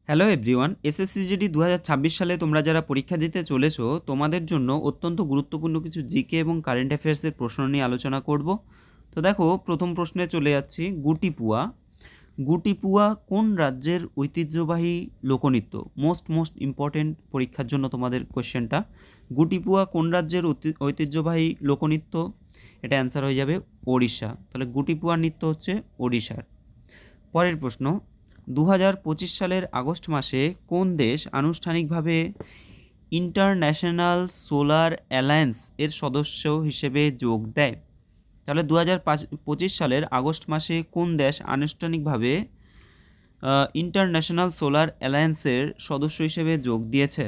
Hello everyone, SSC GD 2026 সালে তোমরা যারা পরীক্ষা দিতে চলেছো তোমাদের জন্য অত্যন্ত গুরুত্বপূর্ণ কিছু জিকে এবং কারেন্ট অ্যাফেয়ার্সের প্রশ্ন নিয়ে আলোচনা করব। তো দেখো, প্রথম প্রশ্নে চলে যাচ্ছি। গুটিপুয়া গুটিপুয়া কোন রাজ্যের ঐতিহ্যবাহী লোকনৃত্য? মোস্ট ইম্পর্টেন্ট পরীক্ষার জন্য তোমাদের কোশ্চেনটা। গুটিপুয়া কোন রাজ্যের ঐতিহ্যবাহী লোকনৃত্য? এটা অ্যান্সার হয়ে যাবে ওড়িশা। তাহলে গুটিপুয়া নৃত্য হচ্ছে ওড়িশার। পরের প্রশ্ন, 2025 সালের আগস্ট মাসে কোন দেশ আনুষ্ঠানিকভাবে ইন্টারন্যাশনাল সোলার অ্যালায়েন্স এর সদস্য হিসেবে যোগ দেয়? তাহলে 2025 সালের আগস্ট মাসে কোন দেশ আনুষ্ঠানিকভাবে ইন্টারন্যাশনাল সোলার অ্যালায়েন্সের সদস্য হিসেবে যোগ দিয়েছে?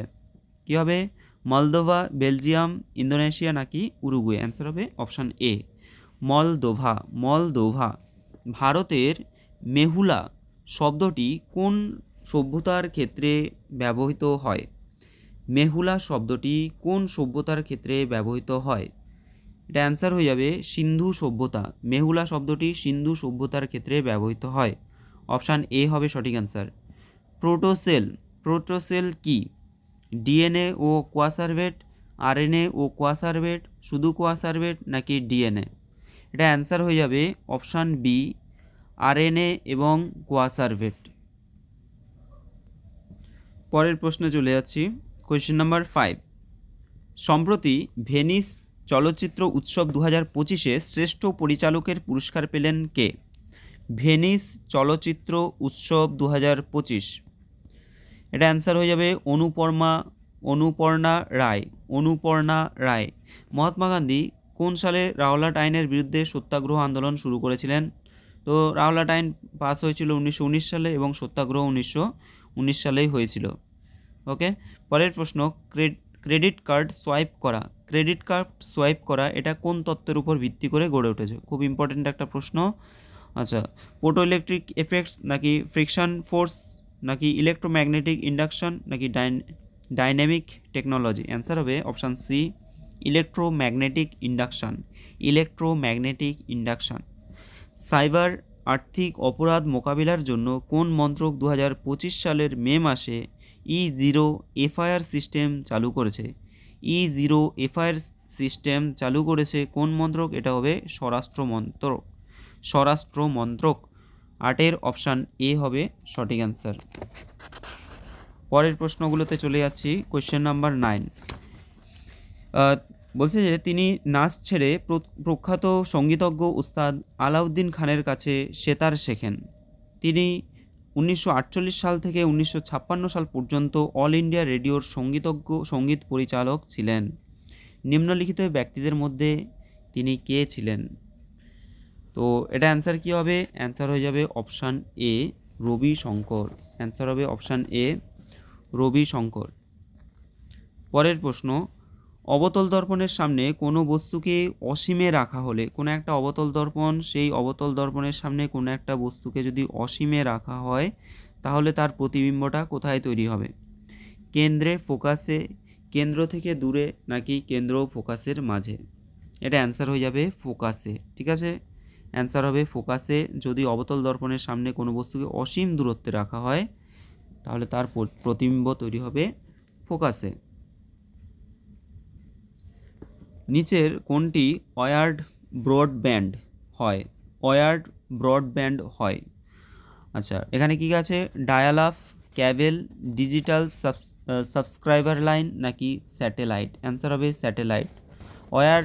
কী হবে? মলদোভা, বেলজিয়াম, ইন্দোনেশিয়া নাকি উরুগুয়ে? অ্যান্সার হবে অপশান এ, মলদোভা। ভারতের মেহুলা শব্দটি কোন সভ্যতার ক্ষেত্রে ব্যবহৃত হয়? মেহুলা শব্দটি কোন সভ্যতার ক্ষেত্রে ব্যবহৃত হয়? এটা অ্যান্সার হয়ে যাবে সিন্ধু সভ্যতা। মেহুলা শব্দটি সিন্ধু সভ্যতার ক্ষেত্রে ব্যবহৃত হয়। অপশান এ হবে সঠিক অ্যান্সার। প্রোটোসেল কি? ডিএনএ ও কোয়াসার্ভেট, আরএনএ ও কোয়াসার্ভেট, শুধু কোয়াসার্ভেট নাকি ডিএনএ? এটা অ্যান্সার হয়ে যাবে অপশান বি, আরএনএ এবং কোয়াসার্ভেট। পরের প্রশ্নে চলে যাচ্ছি। Question number 5। সম্প্রতি ভেনিস চলচ্চিত্র উৎসব 2025-এ শ্রেষ্ঠ পরিচালকের পুরস্কার পেলেন কে? ভেনিস চলচ্চিত্র উৎসব 2025। এটা অ্যান্সার হয়ে যাবে অনুপর্ণা রায়। মহাত্মা গান্ধী কোন সালে রাওলাট আইনের বিরুদ্ধে সত্যাগ্রহ আন্দোলন শুরু করেছিলেন? তো রাওলাট আইন পাস হয়েছিল 1919 সালে এবং সত্যাগ্রহ 1919 সালেই হয়েছিল। ওকে। পরের প্রশ্ন, ক্রেডিট কার্ড সোয়াইপ করা এটা কোন তত্ত্বের উপর ভিত্তি করে গড়ে উঠেছে? খুব ইম্পর্টেন্ট একটা প্রশ্ন। আচ্ছা, ফটোইলেকট্রিক এফেক্টস নাকি ফ্রিকশন ফোর্স নাকি ইলেকট্রোম্যাগনেটিক ইন্ডাকশন নাকি ডাইনামিক টেকনোলজি? অ্যান্সার হবে option C, electromagnetic induction. Cyber আর্থিক অপরাধ মোকাবিলার জন্য কোন মন্ত্রক 2025 সালের মে মাসে E0 FIR সিস্টেম চালু করেছে? E0 FIR সিস্টেম চালু করেছে কোন মন্ত্রক? এটা হবে স্বরাষ্ট্র মন্ত্রক। 8-এর অপশান এ হবে সঠিক অ্যান্সার। পরের প্রশ্নগুলোতে চলে যাচ্ছি। Question number 9। বলছে যে তিনি নাচ ছেড়ে প্রখ্যাত সঙ্গীতজ্ঞ উস্তাদ আলাউদ্দিন খানের কাছে সেতার শেখেন। তিনি 1948 সাল থেকে 1956 সাল পর্যন্ত অল ইন্ডিয়া রেডিওর সঙ্গীত পরিচালক ছিলেন। নিম্নলিখিত ব্যক্তিদের মধ্যে তিনি কে ছিলেন? তো এটা অ্যান্সার কী হবে? অ্যান্সার হয়ে যাবে অপশান এ, রবিশঙ্কর। অ্যান্সার হবে অপশান এ, রবিশঙ্কর। পরের প্রশ্ন, অবতল দর্পণের সামনে কোনো বস্তুকে অসীমে রাখা হলে, কোনো একটা অবতল দর্পণ, সেই অবতল দর্পণের সামনে কোনো একটা বস্তুকে যদি অসীমে রাখা হয় তাহলে তার প্রতিবিম্বটা কোথায় তৈরি হবে? কেন্দ্রে, ফোকাসে, কেন্দ্র থেকে দূরে নাকি কেন্দ্র ও ফোকাসের মাঝে? এটা অ্যান্সার হয়ে যাবে ফোকাসে। ঠিক আছে, অ্যান্সার হবে ফোকাসে। যদি অবতল দর্পণের সামনে কোনো বস্তুকে অসীম দূরত্বে রাখা হয় তাহলে তার প্রতিবিম্ব তৈরি হবে ফোকাসে। নিচের কোনটি ওয়্যার্ড ব্রডব্যান্ড হয়? আচ্ছা, এখানে কি আছে? Dial-up, cable, digital subscriber line নাকি স্যাটেলাইট? অ্যান্সার হবে স্যাটেলাইট। ওয়্যার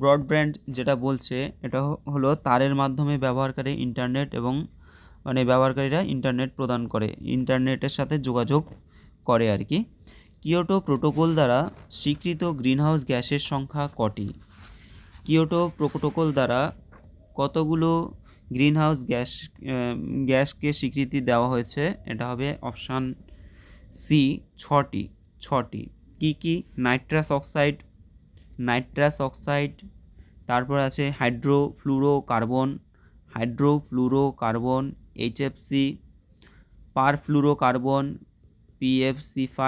ব্রডব্যান্ড যেটা বলছে এটা হলো তারের মাধ্যমে ব্যবহারকারী ইন্টারনেট এবং ব্যবহারকারীরা ইন্টারনেট প্রদান করে, ইন্টারনেটের সাথে যোগাযোগ করে আর কি। কিয়োটো প্রোটোকল দ্বারা স্বীকৃত গ্রিনহাউস গ্যাসের সংখ্যা কটি? কিয়োটো প্রোটোকল দ্বারা কতগুলো গ্রিনহাউস গ্যাসকে স্বীকৃতি দেওয়া হয়েছে? এটা হবে অপশান সি, 6টি। কি? নাইট্রাস অক্সাইড, তারপর আছে hydrofluorocarbon HFC, perfluorocarbon PFC5,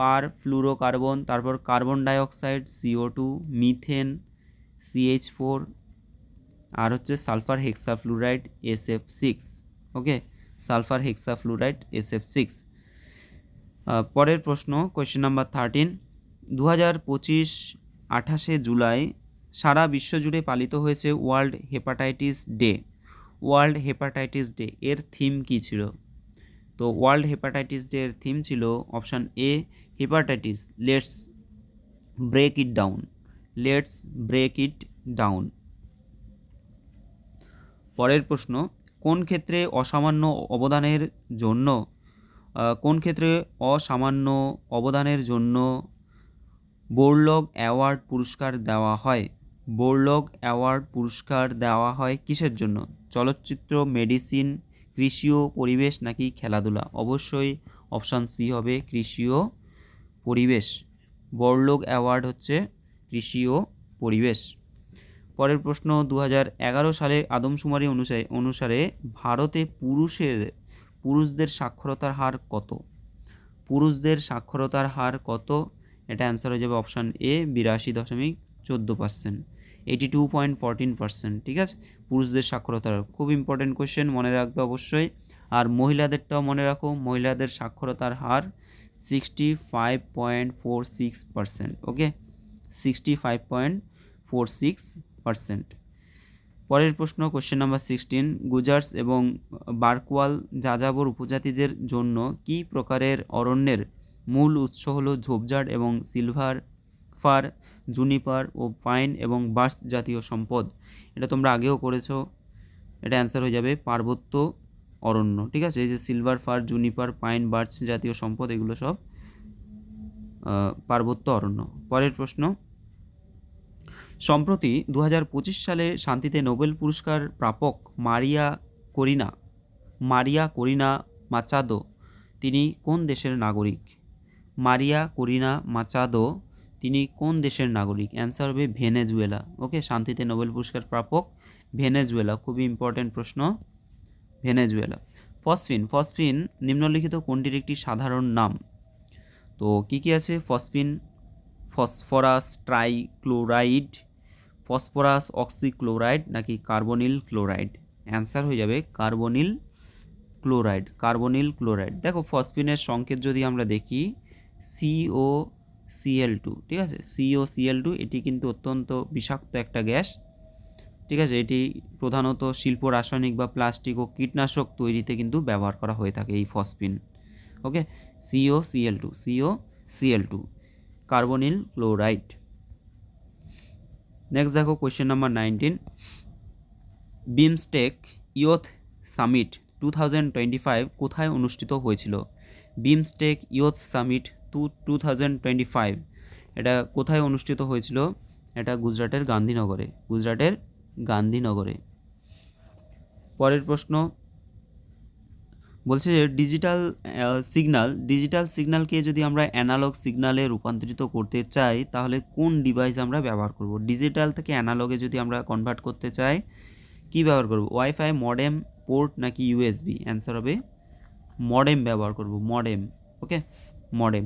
perfluorocarbon, তারপর carbon dioxide CO2, methane CH4, আর হচ্ছে সালফার হেক্সাফ্লুরাইড SF6। ওকে, সালফার হেক্সাফ্লুরাইড SF6। পরের প্রশ্ন, কোয়েশ্চেন নাম্বার 13, 2025 28শে জুলাই সারা বিশ্বজুড়ে পালিত হয়েছে world hepatitis day. World hepatitis day এর থিম কী ছিল? তো ওয়ার্ল্ড হেপাটাইটিস ডে এর থিম ছিল option A hepatitis let's break it down. Let's break it down. পরের প্রশ্ন, কোন ক্ষেত্রে অসামান্য অবদানের জন্য বোরলগ অ্যাওয়ার্ড পুরস্কার দেওয়া হয়? বোরলগ অ্যাওয়ার্ড পুরস্কার দেওয়া হয় কিসের জন্য? চলচ্চিত্র, মেডিসিন, কৃষি ও পরিবেশ নাকি খেলাধুলা? অবশ্যই অপশান সি হবে কৃষি ও পরিবেশ। বোরলগ অ্যাওয়ার্ড হচ্ছে কৃষি ও পরিবেশ। পরের প্রশ্ন, 2011 সালে আদমশুমারি অনুসারে ভারতে পুরুষদের সাক্ষরতার হার কত? পুরুষদের সাক্ষরতার হার কত? এটা অ্যান্সার হয়ে যাবে অপশান এ 82.14%, 82.14%। ঠিক আছে, পুরুষদের সাক্ষরতার হার খুব ইম্পর্টেন্ট কোয়েশ্চেন, মনে রাখবে অবশ্যই। আর মহিলাদেরটাও মনে রাখো, মহিলাদের সাক্ষরতার হার 65.46%। ওকে, 65.46%। পরের প্রশ্ন, কোয়েশ্চেন নাম্বার 16, গুজার্স এবং বারকোয়াল যাযাবর উপজাতিদের জন্য কী প্রকারের অরণ্যের মূল উৎস হলো ঝোপঝাড় এবং সিলভার ফার, জুনিপার ও পাইন এবং বার্চ জাতীয় সম্পদ? এটা তোমরা আগেও করেছো, এটা অ্যান্সার হয়ে যাবে পার্বত্য অরণ্য। ঠিক আছে, এই যে silver fir, juniper, pine, birch জাতীয় সম্পদ এগুলো সব পার্বত্য অরণ্য। পরের প্রশ্ন, সম্প্রতি 2025 সালে শান্তিতে নোবেল পুরস্কার প্রাপক মারিয়া করিনা মাচাদো তিনি কোন দেশের নাগরিক? মারিয়া করিনা মাচাদো তিনি কোন দেশের নাগরিক? অ্যান্সার হবে ভেনেজুয়েলা। ওকে, শান্তিতে নোবেল পুরস্কার প্রাপক ভেনেজুয়েলা, খুবই ইম্পর্টেন্ট প্রশ্ন, ভেনেজুয়েলা। ফসফিন নিম্নলিখিত কোনটির একটি সাধারণ নাম? তো কি কি আছে? Phosphine, phosphorus trichloride, phosphorus oxychloride নাকি কার্বনিল ক্লোরাইড? অ্যান্সার হয়ে যাবে কার্বনিল ক্লোরাইড। দেখো, ফসফিনের সংকেত যদি আমরা দেখি COCl2। ঠিক আছে, COCl2 এটি কিন্তু অত্যন্ত বিষাক্ত একটা গ্যাস। ঠিক আছে, এটি প্রধানত শিল্প, রাসায়নিক বা প্লাস্টিক ও কীটনাশক তৈরিতে কিন্তু ব্যবহার করা হয়ে থাকে এই ফসফিন। ওকে, COCl2 কার্বনিল ক্লোরাইড। নেক্সট দেখো, question number 19, BIMSTEC youth summit 2025 কোথায় অনুষ্ঠিত হয়েছিল? বিমস্টেক ইয়ুথ সামিট 2025 এটা কোথায় অনুষ্ঠিত হয়েছিল? এটা গুজরাটের গান্ধীনগরে। পরের প্রশ্ন বলছে যে ডিজিটাল সিগন্যালকে যদি আমরা অ্যানালগ সিগন্যালে রূপান্তরিত করতে চাই তাহলে কোন ডিভাইস আমরা ব্যবহার করব? ডিজিটাল থেকে অ্যানালগে যদি আমরা কনভার্ট করতে চাই কি ব্যবহার করব? ওয়াইফাই, মডেম, পোর্ট নাকি USB? অ্যান্সার হবে মডেম ব্যবহার করব, মডেম। ওকে, মডেম।